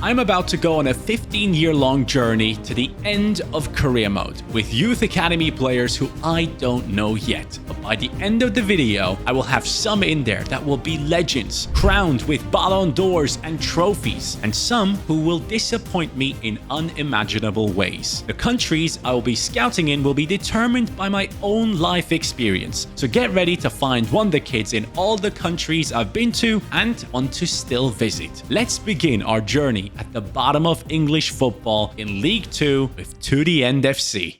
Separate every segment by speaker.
Speaker 1: I'm about to go on a 15-year-long journey to the end of career mode with youth academy players who I don't know yet. But by the end of the video, I will have some in there that will be legends, crowned with Balon d'Ors and trophies, and some who will disappoint me in unimaginable ways. The countries I will be scouting in will be determined by my own life experience, so get ready to find wonder kids in all the countries I've been to and want to still visit. Let's begin our journey at the bottom of English football in League 2 with To The End FC.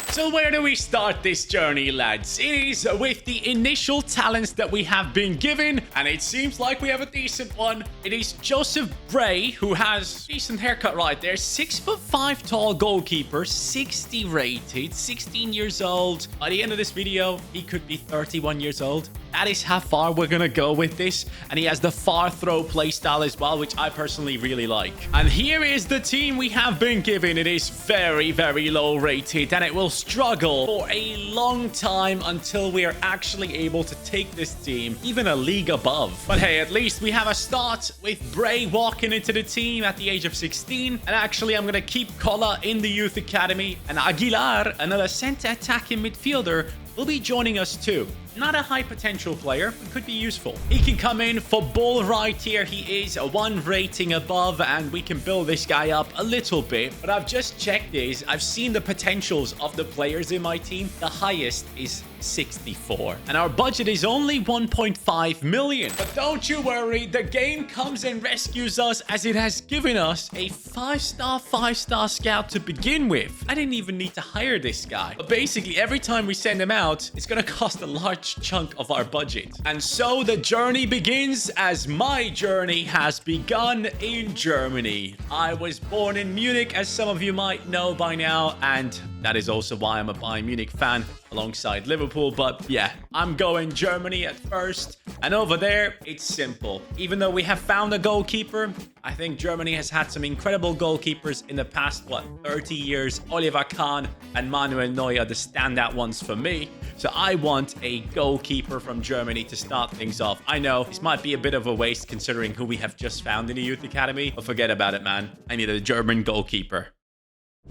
Speaker 1: So where do we start this journey, lads? It is with the initial talents that we have been given, and it seems like we have a decent one. It is Joseph Bray, who has a decent haircut right there. 6'5" tall goalkeeper, 60 rated, 16 years old. By the end of this video, he could be 31 years old. That is how far we're gonna go with this. And he has the far throw playstyle as well, which I personally really like. And here is the team we have been given. It is very, very low rated, and it will struggle for a long time until we are actually able to take this team even a league above. But hey, at least we have a start with Bray walking into the team at the age of 16. And actually, I'm gonna keep Kola in the youth academy, and Aguilar, another center attacking midfielder, will be joining us too. Not a high potential player, but could be useful. He can come in for ball right here. He is a 1 rating above, and we can build this guy up a little bit. But I've just checked this. I've seen the potentials of the players in my team. The highest is 64. And our budget is only 1.5 million. But don't you worry, the game comes and rescues us, as it has given us a 5-star scout to begin with. I didn't even need to hire this guy. But basically, every time we send him out, it's going to cost a large chunk of our budget. And so the journey begins, as my journey has begun in Germany. I was born in Munich, as some of you might know by now, and that is also why I'm a Bayern Munich fan alongside Liverpool. But yeah, I'm going Germany at first. And over there, it's simple. Even though we have found a goalkeeper, I think Germany has had some incredible goalkeepers in the past, 30 years. Oliver Kahn and Manuel Neuer, the standout ones for me. So I want a goalkeeper from Germany to start things off. I know this might be a bit of a waste considering who we have just found in the youth academy, but forget about it, man. I need a German goalkeeper.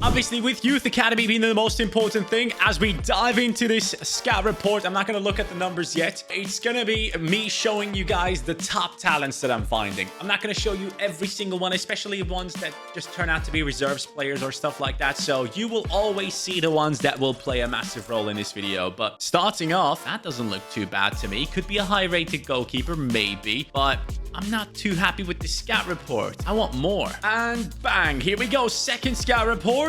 Speaker 1: Obviously, with Youth Academy being the most important thing, as we dive into this scout report, I'm not going to look at the numbers yet. It's going to be me showing you guys the top talents that I'm finding. I'm not going to show you every single one, especially ones that just turn out to be reserves players or stuff like that. So you will always see the ones that will play a massive role in this video. But starting off, that doesn't look too bad to me. Could be a high-rated goalkeeper, maybe. But I'm not too happy with the scout report. I want more. And bang, here we go. Second scout report.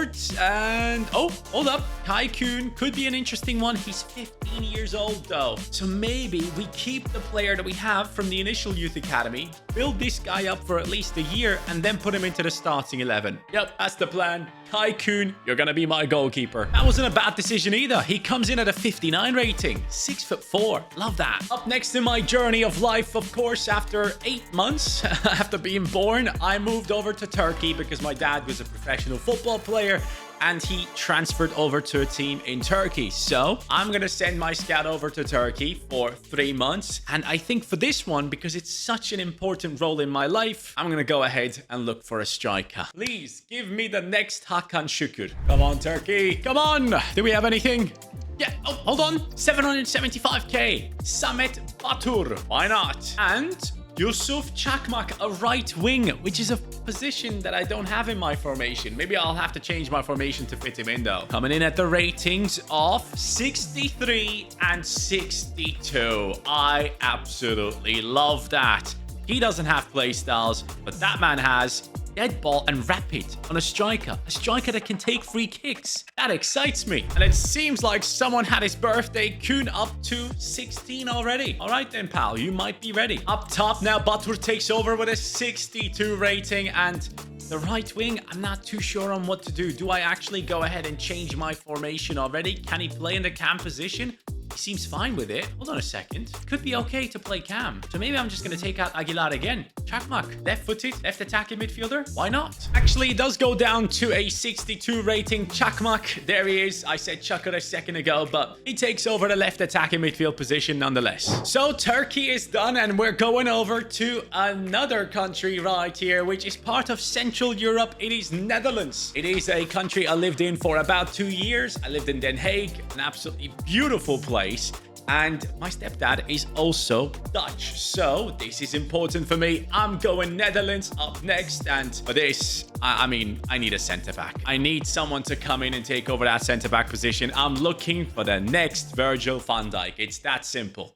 Speaker 1: And oh, hold up. Kai Kuhn could be an interesting one. He's 15 years old though. So maybe we keep the player that we have from the initial youth academy, build this guy up for at least a year, and then put him into the starting 11. Yep, that's the plan. Kai Kuhn, you're gonna be my goalkeeper. That wasn't a bad decision either. He comes in at a 59 rating, 6'4". Love that. Up next in my journey of life, of course, after 8 months after being born, I moved over to Turkey because my dad was a professional football player and he transferred over to a team in Turkey. So I'm gonna send my scout over to Turkey for 3 months. And I think for this one, because it's such an important role in my life, I'm gonna go ahead and look for a striker. Please give me the next Hakan Şükür. Come on, Turkey. Come on. Do we have anything? Yeah, oh, hold on. 775k. Samet Batur. Why not? And Yusuf Çakmak, a right wing, which is a position that I don't have in my formation. Maybe I'll have to change my formation to fit him in though. Coming in at the ratings of 63 and 62. I absolutely love that. He doesn't have play styles, but that man has dead ball and rapid on a striker that can take free kicks. That excites me. And it seems like someone had his birthday Kuhn up to 16 already. All right then, pal, you might be ready. Up top now, Batur takes over with a 62 rating, and the right wing, I'm not too sure on what to do. Do I actually go ahead and change my formation already? Can he play in the cam position? He seems fine with it. Hold on a second. Could be okay to play Cam. So maybe I'm just going to take out Aguilar again. Çakmak, left-footed, left attacking midfielder. Why not? Actually, it does go down to a 62 rating. Çakmak, there he is. I said Çakır a second ago, but he takes over the left attacking midfield position nonetheless. So Turkey is done, and we're going over to another country right here, which is part of Central Europe. It is Netherlands. It is a country I lived in for about 2 years. I lived in Den Haag, an absolutely beautiful place. And my stepdad is also Dutch. So this is important for me. I'm going Netherlands up next. And for this, I mean, I need a centre-back. I need someone to come in and take over that centre-back position. I'm looking for the next Virgil van Dijk. It's that simple.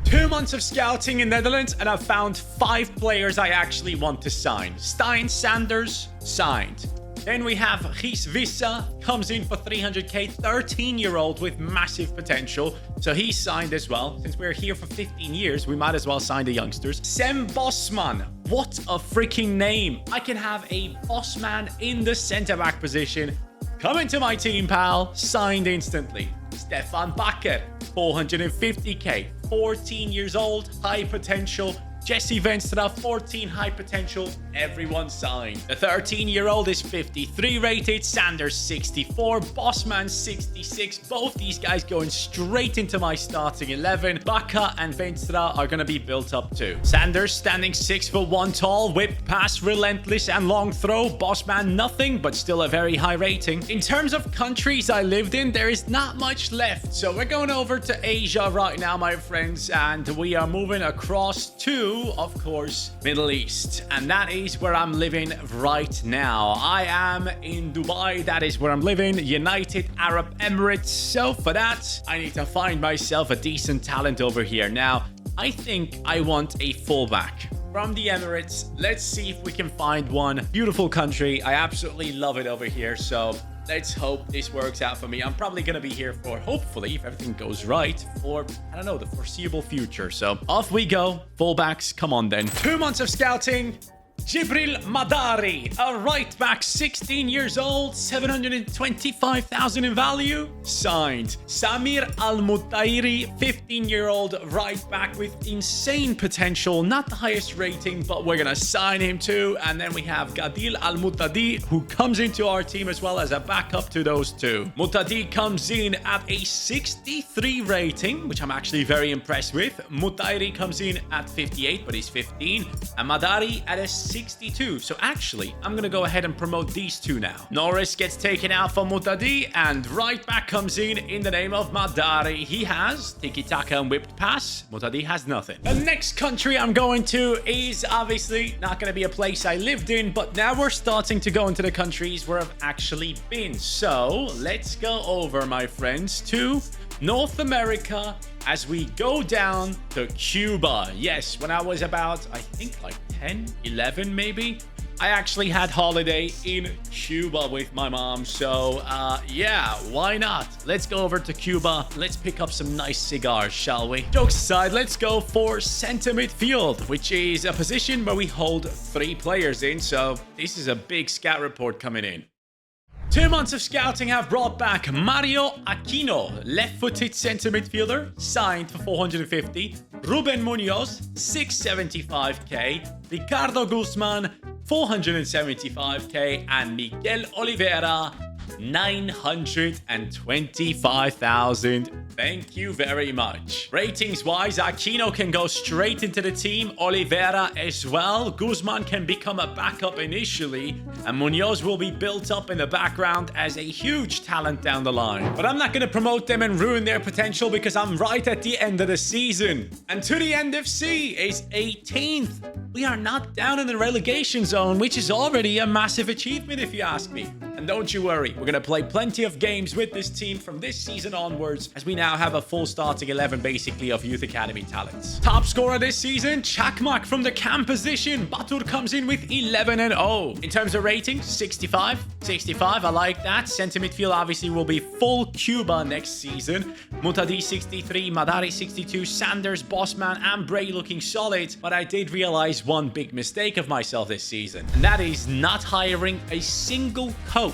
Speaker 1: 2 months of scouting in Netherlands, and I've found 5 players I actually want to sign. Stijn Sanders, signed. Then we have Gies Wissa, comes in for 300k, 13-year-old with massive potential. So he's signed as well. Since we're here for 15 years, we might as well sign the youngsters. Sem Bosman, what a freaking name. I can have a Bosman in the centre-back position. Come into my team, pal. Signed instantly. Stefan Bakker, 450k, 14 years old, high potential. Jesse Venstra, 14, high potential. Everyone signed. The 13-year-old is 53 rated. Sanders, 64. Bosman, 66. Both these guys going straight into my starting 11. Baka and Venstra are going to be built up too. Sanders standing 6'1" tall. Whip pass, relentless and long throw. Bosman, nothing, but still a very high rating. In terms of countries I lived in, there is not much left. So we're going over to Asia right now, my friends. And we are moving across to, of course, Middle East, and that is where I'm living right now. I am in Dubai. That is where I'm living, United Arab Emirates. So for that, I need to find myself a decent talent over here. Now, I think I want a fullback from the Emirates. Let's see if we can find one. Beautiful country. I absolutely love it over here. So let's hope this works out for me. I'm probably going to be here for, hopefully, if everything goes right, for, I don't know, the foreseeable future. So off we go. Fullbacks, come on then. 2 months of scouting. Jibril Madari, a right back, 16 years old, 725,000 in value. Signed. Samir Al-Mutairi, 15-year-old right back with insane potential. Not the highest rating, but we're going to sign him too. And then we have Gadil Al-Mutadi, who comes into our team as well as a backup to those two. Mutadi comes in at a 63 rating, which I'm actually very impressed with. Mutairi comes in at 58, but he's 15. And Madari at a 62. So actually, I'm going to go ahead and promote these two now. Norris gets taken out for Mutadi, and right back comes in the name of Madari. He has tiki-taka and whipped pass. Mutadi has nothing. The next country I'm going to is obviously not going to be a place I lived in, but now we're starting to go into the countries where I've actually been. So let's go over, my friends, to North America as we go down to Cuba. Yes, when I was about, I think like 10, 11 maybe, I actually had holiday in Cuba with my mom. So yeah, why not? Let's go over to Cuba. Let's pick up some nice cigars, shall we? Jokes aside, let's go for center midfield, which is a position where we hold 3 players in. So this is a big scout report coming in. 2 months of scouting have brought back Mario Aquino, left-footed center midfielder, signed for 450. Ruben Munoz, 675k. Ricardo Guzman, 475k. And Miguel Oliveira, 925,000. Thank you very much. Ratings-wise, Aquino can go straight into the team. Oliveira as well. Guzman can become a backup initially. And Munoz will be built up in the background as a huge talent down the line. But I'm not going to promote them and ruin their potential because I'm right at the end of the season. And to the end of C is 18th. We are not down in the relegation zone, which is already a massive achievement if you ask me. And don't you worry, we're going to play plenty of games with this team from this season onwards, as we now have a full starting 11 basically of Youth Academy talents. Top scorer this season, Çakmak from the cam position. Batur comes in with 11-0. In terms of ratings, 65. 65, I like that. Center midfield obviously will be full Cuba next season. Mutadi 63, Madari 62, Sanders, Bosman, and Bray looking solid. But I did realize one big mistake of myself this season, and that is not hiring a single coach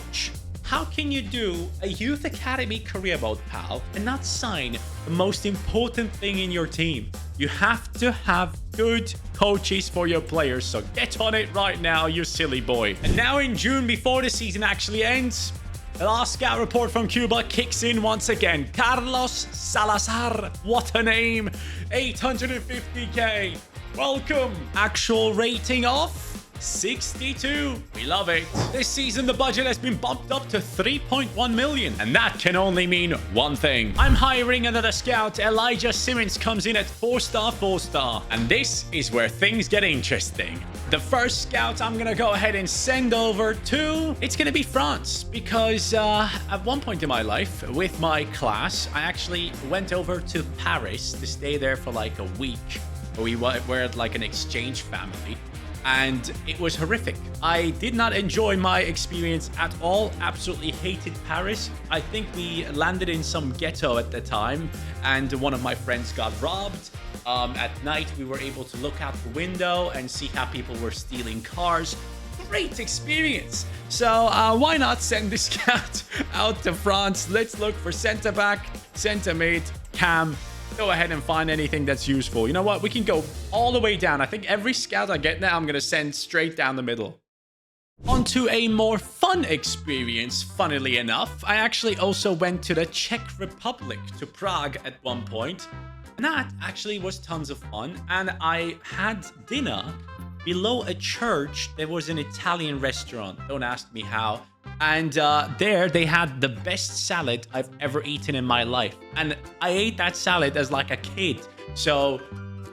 Speaker 1: How can you do a youth academy career mode, pal, and not sign the most important thing in your team? You have to have good coaches for your players, so get on it right now, you silly boy. And now in June, before the season actually ends, the last scout report from Cuba kicks in once again. Carlos Salazar, what a name. 850k. Welcome. Actual rating of 62. We love it. This season, the budget has been bumped up to 3.1 million. And that can only mean one thing. I'm hiring another scout. Elijah Simmons comes in at 4-star, 4-star. And this is where things get interesting. The first scout I'm going to go ahead and send over to, it's going to be France. Because at one point in my life, with my class, I actually went over to Paris to stay there for like a week. We were like an exchange family. And it was horrific. I did not enjoy my experience at all. Absolutely hated Paris. I think we landed in some ghetto at the time, and one of my friends got robbed. At night, we were able to look out the window and see how people were stealing cars. Great experience. So why not send this scout out to France? Let's look for center back, center mid, cam. Go ahead and find anything that's useful. You know what? We can go all the way down. I think every scout I get now, I'm going to send straight down the middle. On to a more fun experience, funnily enough. I actually also went to the Czech Republic, to Prague at one point. And that actually was tons of fun. And I had dinner below a church. There was an Italian restaurant. Don't ask me how. And there they had the best salad I've ever eaten in my life. And I ate that salad as like a kid. So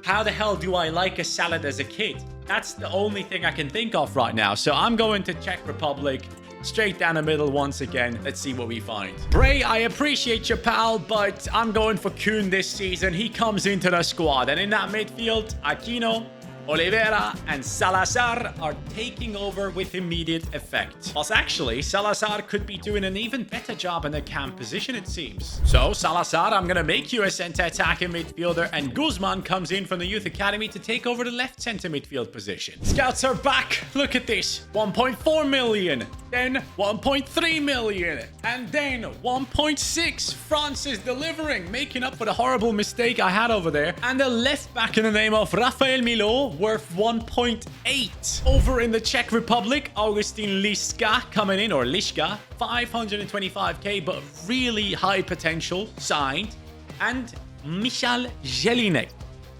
Speaker 1: how the hell do I like a salad as a kid? That's the only thing I can think of right now. So I'm going to Czech Republic, straight down the middle once again. Let's see what we find. Bray, I appreciate you, pal, but I'm going for Kuhn this season. He comes into the squad. And in that midfield, Aquino, Oliveira and Salazar are taking over with immediate effect. Plus, actually, Salazar could be doing an even better job in the cam position, it seems. So, Salazar, I'm going to make you a center attacking midfielder, and Guzman comes in from the Youth Academy to take over the left center midfield position. Scouts are back. Look at this. 1.4 million. Then 1.3 million. And then 1.6. France is delivering, making up for the horrible mistake I had over there. And the left back in the name of Rafael Milo, worth 1.8. Over in the Czech Republic, Augustin Liska coming in, or Liska, 525k, but really high potential, signed. And Michal Jelinek,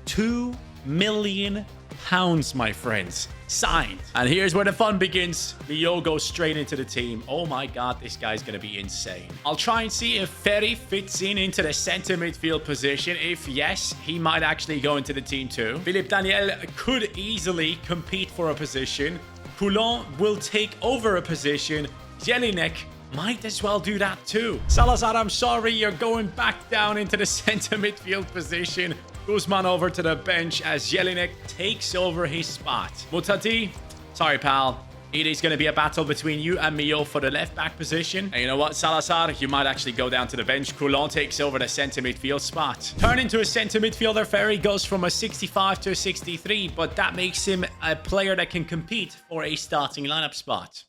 Speaker 1: 2 million pounds, my friends, signed. And here's where the fun begins. Leo goes straight into the team. Oh my god, this guy's gonna be insane. I'll try and see if Ferry fits into the center midfield position. If yes, he might actually go into the team too. Philippe Daniel could easily compete for a position. Coulon will take over a position. Jelinek might as well do that too. Salazar, I'm sorry, you're going back down into the center midfield position. Guzman over to the bench as Jelinek takes over his spot. Mutati, sorry, pal. It is going to be a battle between you and Mio for the left back position. And you know what, Salazar, you might actually go down to the bench. Coulon takes over the center midfield spot. Turn into a center midfielder. Ferry goes from a 65 to a 63, but that makes him a player that can compete for a starting lineup spot.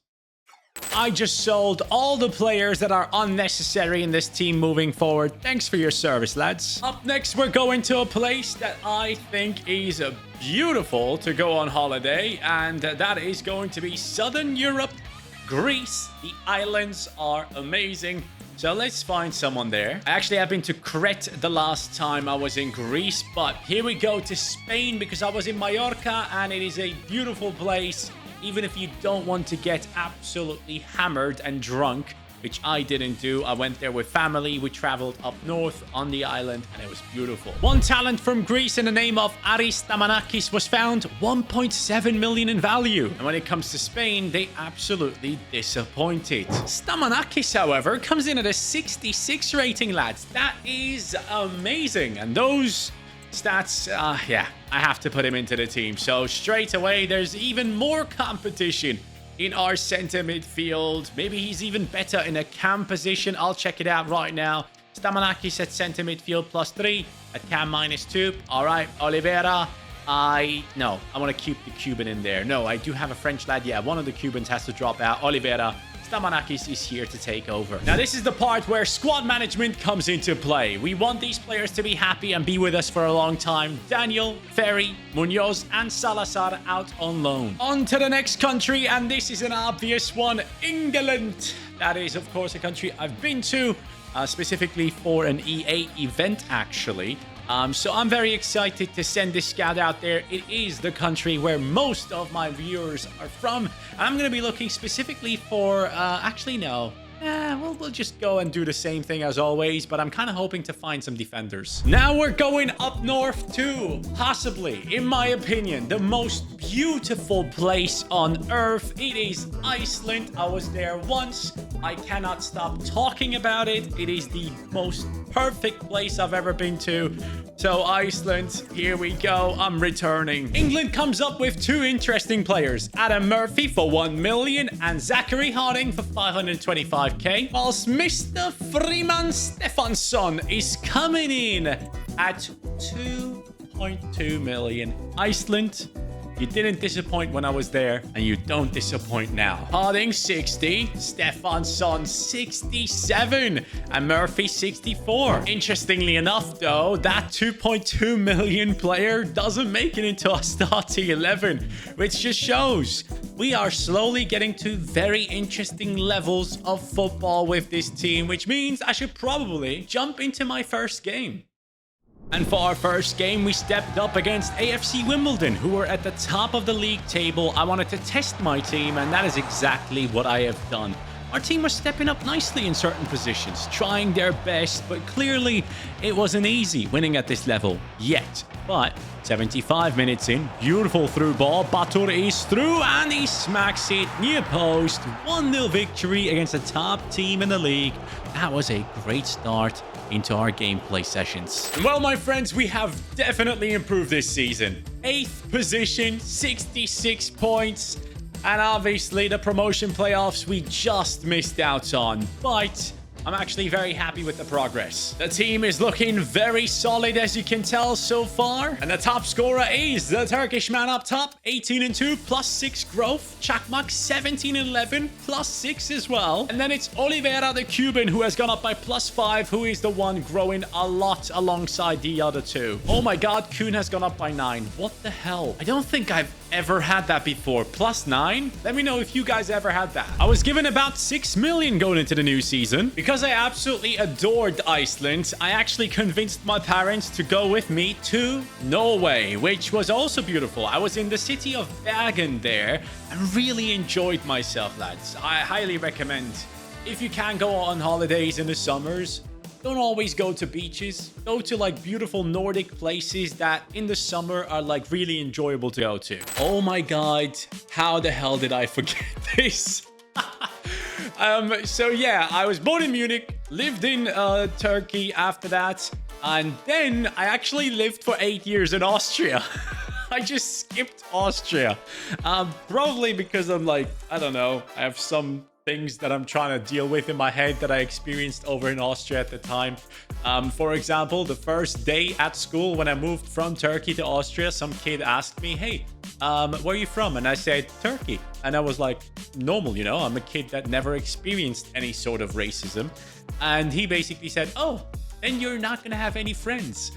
Speaker 1: I just sold all the players that are unnecessary in this team moving forward. Thanks for your service, lads. Up next, we're going to a place that I think is beautiful to go on holiday, and that is going to be Southern Europe, Greece. The islands are amazing. So let's find someone there. Actually, I've been to Crete the last time I was in Greece, but here we go to Spain because I was in Mallorca, and it is a beautiful place. Even if you don't want to get absolutely hammered and drunk, which I didn't do. I went there with family. We traveled up north on the island, and it was beautiful. One talent from Greece in the name of Aris Stamanakis was found, 1.7 million in value. And when it comes to Spain, they absolutely disappointed. Stamanakis, however, comes in at a 66 rating, lads. That is amazing. And those stats, yeah, I have to put him into the team. So straight away, there's even more competition in our center midfield. Maybe he's even better in a cam position. I'll check it out right now. Stamanakis at center midfield +3, at cam -2. All right, Oliveira. I want to keep the Cuban in there. No, I do have a French lad. Yeah, one of the Cubans has to drop out. Oliveira Damanakis is here to take over. Now, this is the part where squad management comes into play. We want these players to be happy and be with us for a long time. Daniel, Ferry, Munoz, and Salazar out on loan. On to the next country, and this is an obvious one. England. That is, of course, a country I've been to, specifically for an EA event, actually. So I'm very excited to send this scout out there. It is the country where most of my viewers are from. I'm going to be looking specifically for... actually, no. We'll just go and do the same thing as always, but I'm kind of hoping to find some defenders. Now we're going up north to possibly, in my opinion, the most beautiful place on Earth. It is Iceland. I was there once. I cannot stop talking about it. It is the most perfect place I've ever been to. So Iceland, here we go. I'm returning. England comes up with two interesting players. Adam Murphy for 1 million and Zachary Harding for 525k. Whilst Mr. Freeman Stefansson is coming in at 2.2 million. Iceland, you didn't disappoint when I was there, and you don't disappoint now. Harding 60, Stefansson 67, and Murphy 64. Interestingly enough, though, that 2.2 million player doesn't make it into our starting 11, which just shows we are slowly getting to very interesting levels of football with this team, which means I should probably jump into my first game. And for our first game, we stepped up against AFC Wimbledon, who were at the top of the league table. I wanted to test my team, and that is exactly what I have done. Our team was stepping up nicely in certain positions, trying their best, but clearly it wasn't easy winning at this level yet. But 75 minutes in, beautiful through ball. Batur is through, and he smacks it near post. 1-0 victory against the top team in the league. That was a great start into our gameplay sessions. Well, my friends, we have definitely improved this season. 8th position, 66 points. And obviously, the promotion playoffs we just missed out on. But I'm actually very happy with the progress. The team is looking very solid, as you can tell so far. And the top scorer is the Turkish man up top. 18-2, +6 growth. Çakmak, 17-11, +6 as well. And then it's Oliveira, the Cuban, who has gone up by +5, who is the one growing a lot alongside the other two. Oh my god, Kuhn has gone up by 9. What the hell? I don't think I've ever had that before. +9? Let me know if you guys ever had that. I was given about 6 million going into the new season. Because I absolutely adored Iceland, I actually convinced my parents to go with me to Norway, which was also beautiful. I was in the city of Bergen there and really enjoyed myself, lads. I highly recommend, if you can go on holidays in the summers, don't always go to beaches. Go to like beautiful Nordic places that in the summer are like really enjoyable to go to. Oh my god, how the hell did I forget this? So yeah, I was born in Munich, lived in Turkey after that, and then I actually lived for 8 years in Austria. I just skipped Austria. Probably because I'm like, I don't know, I have some things that I'm trying to deal with in my head that I experienced over in Austria at the time. For example, the first day at school when I moved from Turkey to Austria, some kid asked me, hey, where are you from? And I said, Turkey. And I was like, normal, you know, I'm a kid that never experienced any sort of racism. And he basically said, oh, then you're not going to have any friends.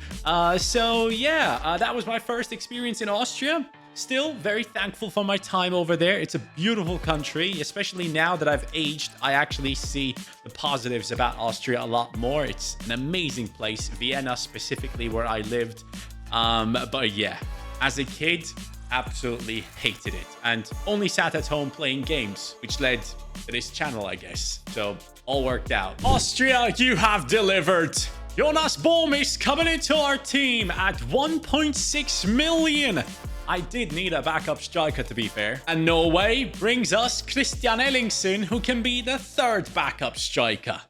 Speaker 1: So yeah, that was my first experience in Austria. Still very thankful for my time over there. It's a beautiful country, especially now that I've aged. I actually see the positives about Austria a lot more. It's an amazing place. Vienna specifically, where I lived. But yeah, as a kid, absolutely hated it and only sat at home playing games, which led to this channel, I guess. So all worked out. Austria, you have delivered. Jonas Bohm is coming into our team at 1.6 million. I did need a backup striker, to be fair. And Norway brings us Christian Ellingsen, who can be the third backup striker.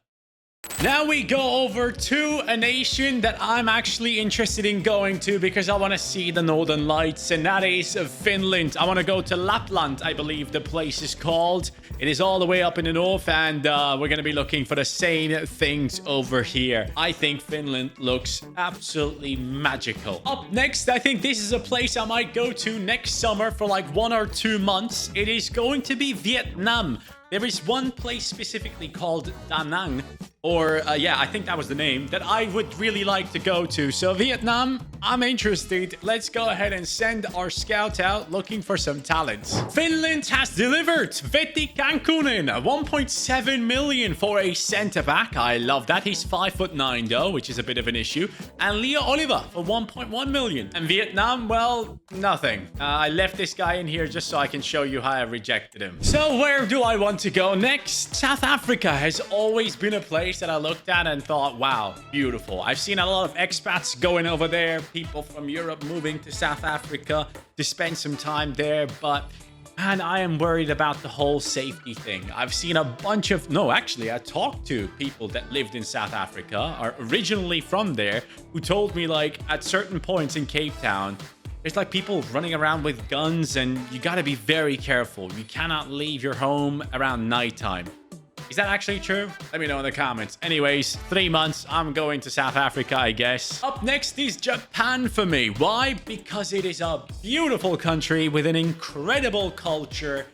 Speaker 1: Now we go over to a nation that I'm actually interested in going to because I want to see the Northern Lights, and that is Finland. I want to go to Lapland, I believe the place is called. It is all the way up in the north, and we're going to be looking for the same things over here. I think Finland looks absolutely magical. Up next, I think this is a place I might go to next summer for like 1 or 2 months. It is going to be Vietnam. There is one place specifically called Da Nang, or yeah, I think that was the name, that I would really like to go to. So Vietnam, I'm interested. Let's go ahead and send our scout out looking for some talents. Finland has delivered Vetti Kankunen, 1.7 million for a centre-back. I love that. He's 5'9" though, which is a bit of an issue. And Leo Oliva for 1.1 million. And Vietnam, well, nothing. I left this guy in here just so I can show you how I rejected him. So where do I want to go next? South Africa has always been a place that I looked at and thought, wow, beautiful. I've seen a lot of expats going over there, people from Europe moving to South Africa to spend some time there, but man, I am worried about the whole safety thing. I've seen a bunch of, no, actually, I talked to people that lived in South Africa, are originally from there, who told me like at certain points in Cape Town, there's like people running around with guns, and you got to be very careful. You cannot leave your home around nighttime. Is that actually true? Let me know in the comments. Anyways, 3 months, I'm going to South Africa, I guess. Up next is Japan for me. Why? Because it is a beautiful country with an incredible culture,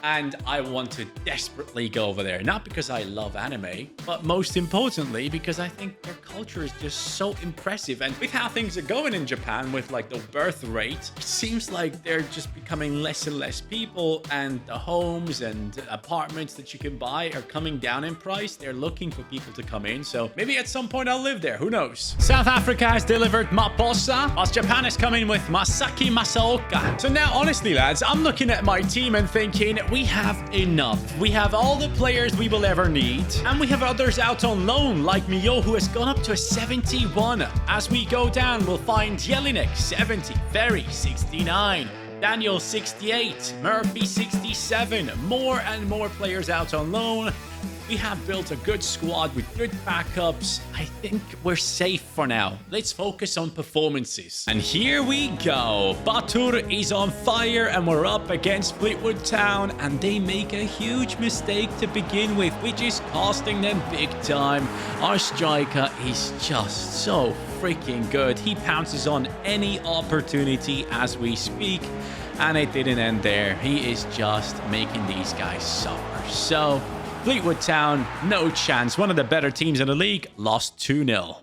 Speaker 1: and I want to desperately go over there. Not because I love anime, but most importantly, because I think their culture is just so impressive. And with how things are going in Japan, with like the birth rate, it seems like they're just becoming less and less people, and the homes and apartments that you can buy are coming down in price. They're looking for people to come in, so maybe at some point I'll live there. Who knows? South Africa has delivered Maposa, whilst Japan has come in with Masaki Masaoka. So now, honestly, lads, I'm looking at my team and thinking, we have enough. We have all the players we will ever need, and we have others out on loan, like Mio, who has gone up to a 71. As we go down, we'll find Jelinek 70, Ferry 69, Daniel 68, Murphy 67. More and more players out on loan. We have built a good squad with good backups. I think we're safe for now. Let's focus on performances. And here we go. Batur is on fire, and we're up against Fleetwood Town, and they make a huge mistake to begin with, which is costing them big time. Our striker is just so freaking good. He pounces on any opportunity as we speak, and it didn't end there. He is just making these guys suffer. So Fleetwood Town, no chance. One of the better teams in the league, lost 2-0.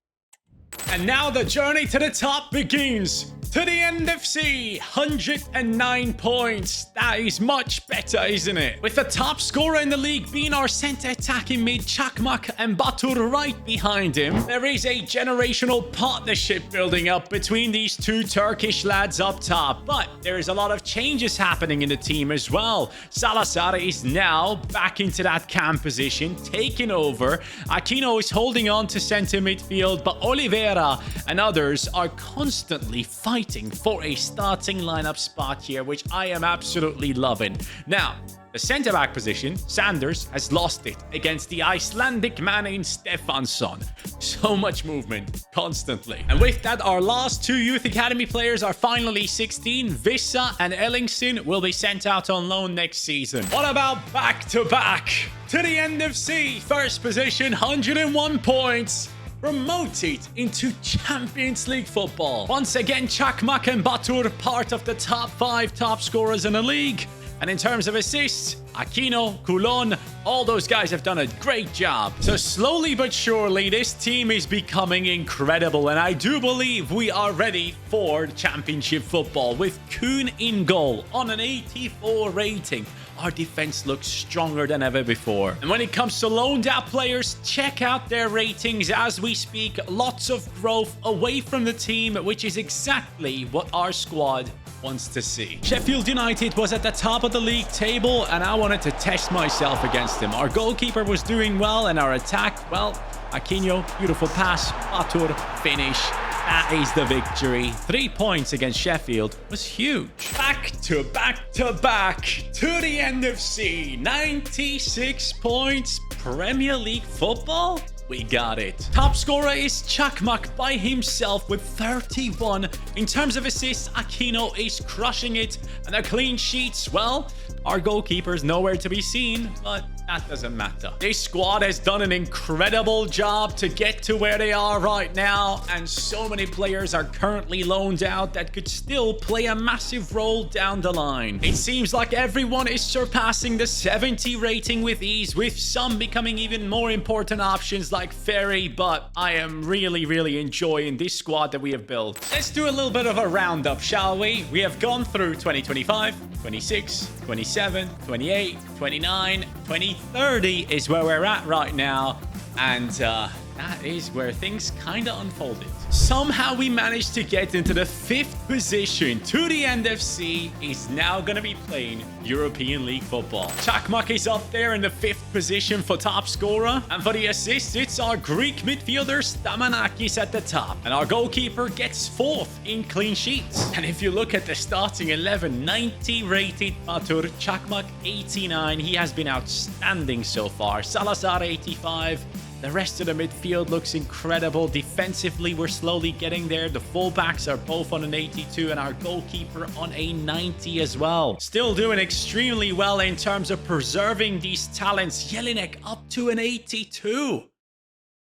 Speaker 1: And now the journey to the top begins. To the NFC, 109 points. That is much better, isn't it? With the top scorer in the league being our center attacking mid Çakmak and Batur right behind him. There is a generational partnership building up between these two Turkish lads up top. But there is a lot of changes happening in the team as well. Salazar is now back into that cam position, taking over. Aquino is holding on to center midfield, but Oliveira and others are constantly fighting for a starting lineup spot here, which I am absolutely loving. Now, the centre-back position, Sanders has lost it against the Icelandic man in Stefansson. So much movement, constantly. And with that, our last two Youth Academy players are finally 16. Vissa and Ellingson will be sent out on loan next season. What about back-to-back? To the NFC, first position, 101 points. Promoted into Champions League football. Once again, Çakmak and Batur part of the top 5 top scorers in the league. And in terms of assists, Aquino, Coulon, all those guys have done a great job. So slowly but surely, this team is becoming incredible. And I do believe we are ready for championship football with Kuhn in goal on an 84 rating. Our defense looks stronger than ever before. And when it comes to loaned out players, check out their ratings as we speak. Lots of growth away from the team, which is exactly what our squad wants to see. Sheffield United was at the top of the league table, and I wanted to test myself against them. Our goalkeeper was doing well, and our attack, well, Aquino, beautiful pass, Batur, finish. That is the victory. 3 points against Sheffield was huge. Back to the NFC. 96 points. Premier League football? We got it. Top scorer is Çakmak by himself with 31. In terms of assists, Aquino is crushing it. And the clean sheets, well, our goalkeeper's nowhere to be seen, but that doesn't matter. This squad has done an incredible job to get to where they are right now, and so many players are currently loaned out that could still play a massive role down the line. It seems like everyone is surpassing the 70 rating with ease, with some becoming even more important options like Ferry, but I am really enjoying this squad that we have built. Let's do a little bit of a roundup, shall we? We have gone through 2025, 26, 27, 28, 29, 2030 is where we're at right now. And that is where things kind of unfolded. Somehow we managed to get into the 5th position to the NFC. Is now going to be playing European League football. Çakmak is up there in the 5th position for top scorer. And for the assists, it's our Greek midfielder Stamanakis at the top. And our goalkeeper gets 4th in clean sheets. And if you look at the starting 11, 90 rated Batur, Çakmak 89. He has been outstanding so far. Salazar 85. The rest of the midfield looks incredible. Defensively, we're slowly getting there. The fullbacks are both on an 82 and our goalkeeper on a 90 as well. Still doing extremely well in terms of preserving these talents. Jelinek up to an 82.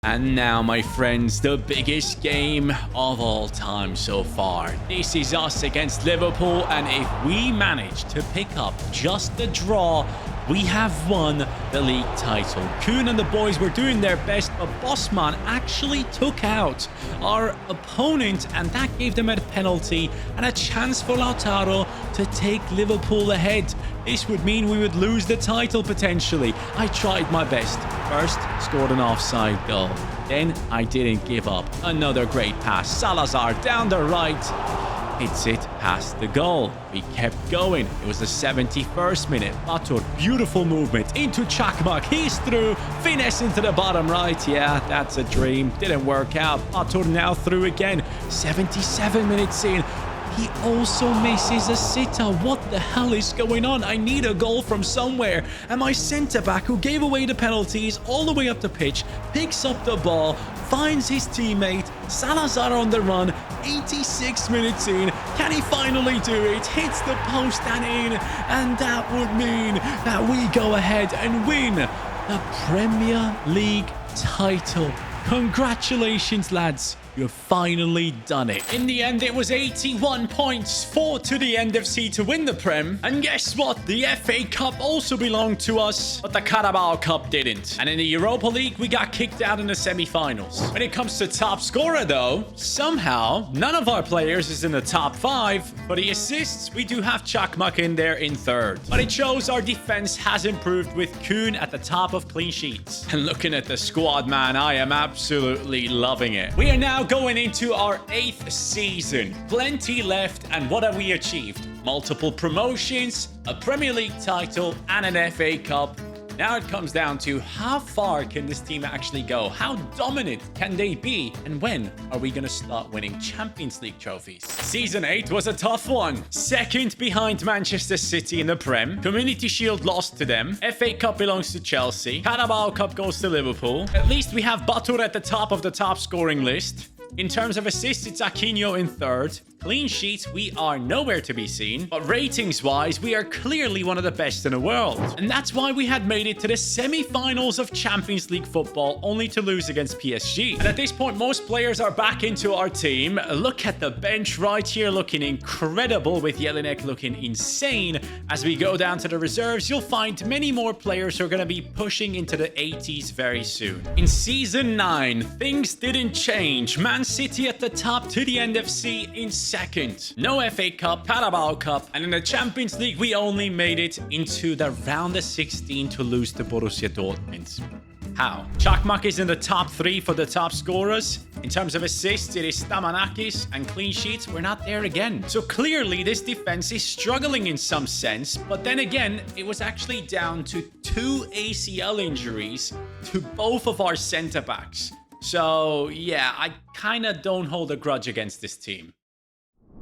Speaker 1: And now, my friends, the biggest game of all time so far. This is us against Liverpool, and if we manage to pick up just the draw, we have won the league title. Kuhn and the boys were doing their best, but Bosman actually took out our opponent, and that gave them a penalty and a chance for Lautaro to take Liverpool ahead. This would mean we would lose the title potentially. I tried my best. First, scored an offside goal. Then I didn't give up. Another great pass. Salazar down the right. Hits it past the goal. We kept going. It was the 71st minute. Batur, beautiful movement into Çakmak. He's through. Finesse into the bottom right. Yeah, that's a dream. Didn't work out. Batur now through again. 77 minutes in. He also misses a sitter. What the hell is going on? I need a goal from somewhere. And my centre-back, who gave away the penalties all the way up the pitch, picks up the ball, finds his teammate, Salazar on the run, 86 minutes in. Can he finally do it? Hits the post and in. And that would mean that we go ahead and win the Premier League title. Congratulations, lads. You've finally done it. In the end, it was 81 points, 4 to the NFC to win the Prem. And guess what? The FA Cup also belonged to us, but the Carabao Cup didn't. And in the Europa League, we got kicked out in the semi-finals. When it comes to top scorer, though, somehow, none of our players is in the top 5. For the assists, we do have Çakmak in there in 3rd. But it shows our defense has improved with Kuhn at the top of clean sheets. And looking at the squad, man, I am absolutely loving it. We are now going into our 8th season. Plenty left, and what have we achieved? Multiple promotions, a Premier League title, and an FA Cup. Now it comes down to how far can this team actually go? How dominant can they be? And when are we going to start winning Champions League trophies? Season 8 was a tough one. 2nd behind Manchester City in the Prem. Community Shield lost to them. FA Cup belongs to Chelsea. Carabao Cup goes to Liverpool. At least we have Batur at the top of the top scoring list. In terms of assists, it's Aquino in 3rd. Clean sheets, we are nowhere to be seen. But ratings-wise, we are clearly one of the best in the world. And that's why we had made it to the semi-finals of Champions League football, only to lose against PSG. And at this point, most players are back into our team. Look at the bench right here, looking incredible, with Jelinek looking insane. As we go down to the reserves, you'll find many more players who are going to be pushing into the 80s very soon. In Season 9, things didn't change. Man City at the top to the NFC in 2nd. No FA Cup, Carabao Cup, and in the Champions League, we only made it into the round of 16 to lose to Borussia Dortmund. How? Çakmak is in the top 3 for the top scorers. In terms of assists, it is Stamanakis, and clean sheets, we're not there again. So clearly, this defense is struggling in some sense, but then again, it was actually down to 2 ACL injuries to both of our centre-backs. So yeah, I kind of don't hold a grudge against this team.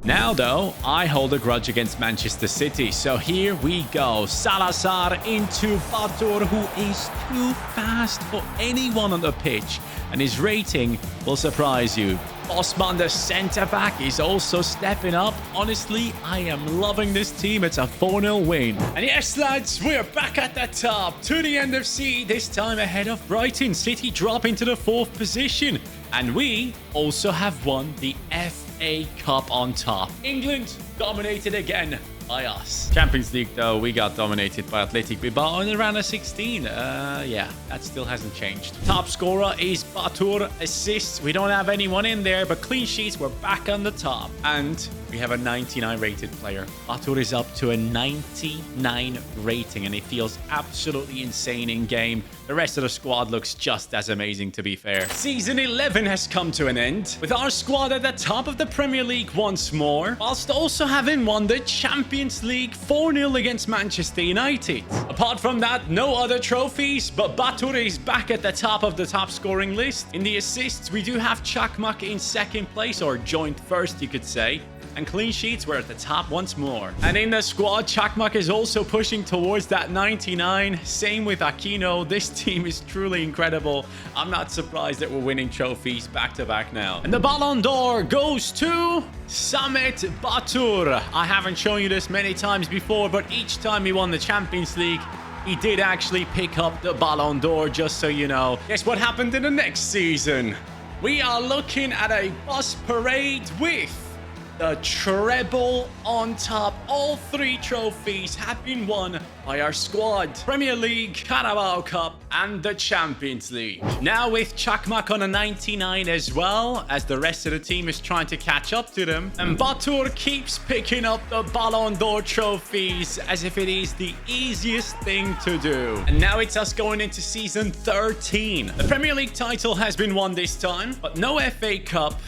Speaker 1: Now, though, I hold a grudge against Manchester City. So here we go. Salazar into Batur, who is too fast for anyone on the pitch. And his rating will surprise you. Osman, the centre-back, is also stepping up. Honestly, I am loving this team. It's a 4-0 win. And yes, lads, we're back at the top. To the end of C, this time ahead of Brighton. City drop into the 4th position. And we also have won the FA Cup on top. England dominated again by us. Champions League, though, we got dominated by Athletic Bilbao in the round of 16. Yeah, that still hasn't changed. Top scorer is Batur. Assists, we don't have anyone in there, but clean sheets, we're back on the top. And we have a 99 rated player. Batur is up to a 99 rating, and it feels absolutely insane in game. The rest of the squad looks just as amazing, to be fair. Season 11 has come to an end, with our squad at the top of the Premier League once more, whilst also having won the Champions League 4-0 against Manchester United. Apart from that, no other trophies, but Batur is back at the top of the top scoring list. In the assists, we do have Çakmak in 2nd place, or joint first, you could say. And clean sheets, we're at the top once more. And in the squad, Çakmak is also pushing towards that 99. Same with Aquino. This team is truly incredible. I'm not surprised that we're winning trophies back-to-back now. And the Balon d'Or goes to Samet Batur. I haven't shown you this many times before, but each time he won the Champions League, he did actually pick up the Balon d'Or, just so you know. Guess what happened in the next season? We are looking at a bus parade with the treble on top. All 3 trophies have been won by our squad. Premier League, Carabao Cup, and the Champions League. Now with Çakmak on a 99 as well, as the rest of the team is trying to catch up to them. And Batur keeps picking up the Balon d'Or trophies as if it is the easiest thing to do. And now it's us going into season 13. The Premier League title has been won this time, but no FA Cup.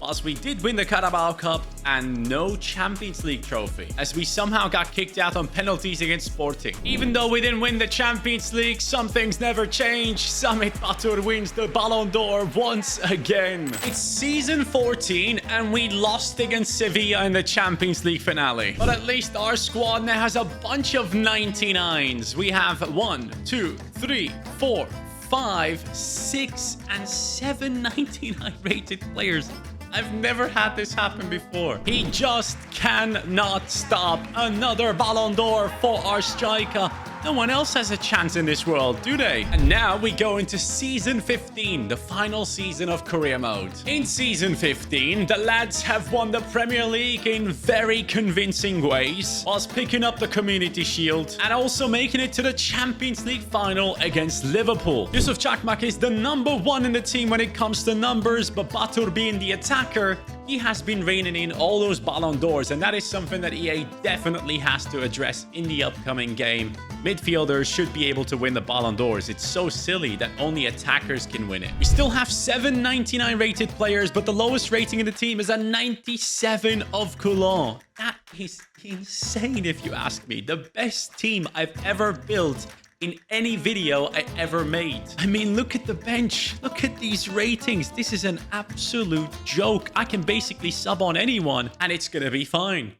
Speaker 1: Whilst we did win the Carabao Cup, and no Champions League trophy, as we somehow got kicked out on penalties against Sporting. Even though we didn't win the Champions League, some things never change. Samet Batur wins the Balon d'Or once again. It's season 14, and we lost against Sevilla in the Champions League finale. But at least our squad now has a bunch of 99s. We have 1, 2, 3, 4, 5, 6, and 7 99 rated players. I've never had this happen before. He just cannot stop. Another Balon d'Or for our striker. No one else has a chance in this world, do they? And now we go into Season 15, the final season of Career Mode. In Season 15, the lads have won the Premier League in very convincing ways, whilst picking up the Community Shield and also making it to the Champions League final against Liverpool. Yusuf Çakmak is the #1 in the team when it comes to numbers, but Batur being the attacker, he has been reining in all those Balon d'Ors, and that is something that EA definitely has to address in the upcoming game. Midfielders should be able to win the Balon d'Ors. It's so silly that only attackers can win it. We still have 7 99 rated players, but the lowest rating in the team is a 97 of Coulon. That is insane if you ask me. The best team I've ever built in any video I ever made. I mean, look at the bench. Look at these ratings. This is an absolute joke. I can basically sub on anyone and it's gonna be fine.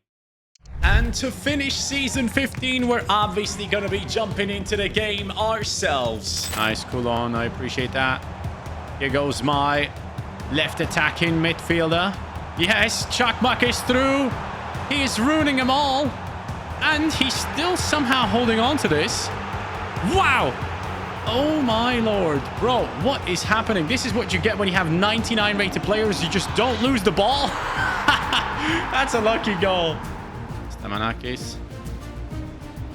Speaker 1: And to finish Season 15, we're obviously going to be jumping into the game ourselves. Nice, Coulon. I appreciate that. Here goes my left attacking midfielder. Yes, Çakmak is through. He is ruining them all. And he's still somehow holding on to this. Wow. Oh my lord. Bro, what is happening? This is what you get when you have 99 rated players. You just don't lose the ball. That's a lucky goal. Stamanakis.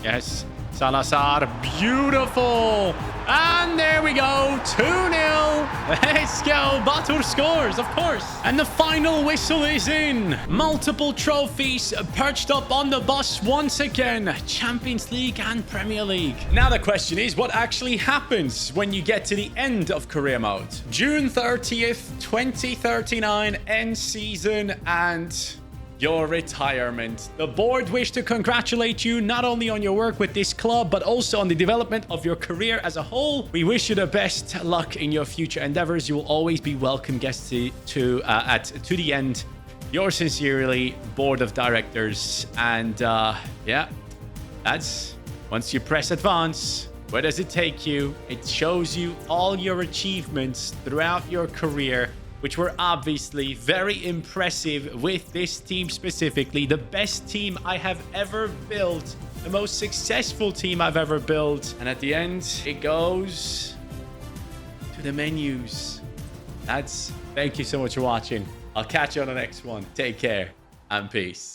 Speaker 1: Yes. Salazar. Beautiful. And there we go. 2-0. Let's go. Batur scores, of course. And the final whistle is in. Multiple trophies perched up on the bus once again. Champions League and Premier League. Now the question is, what actually happens when you get to the end of career mode? June 30th, 2039, end season, and your retirement. The board wish to congratulate you not only on your work with this club, but also on the development of your career as a whole. We wish you the best luck in your future endeavors. You will always be welcome guests to the end Yours sincerely, board of directors. And yeah, that's once you press advance. Where does it take you? It shows you all your achievements throughout your career, which were obviously very impressive with this team specifically. The best team I have ever built. The most successful team I've ever built. And at the end, it goes to the menus. Thank you so much for watching. I'll catch you on the next one. Take care and peace.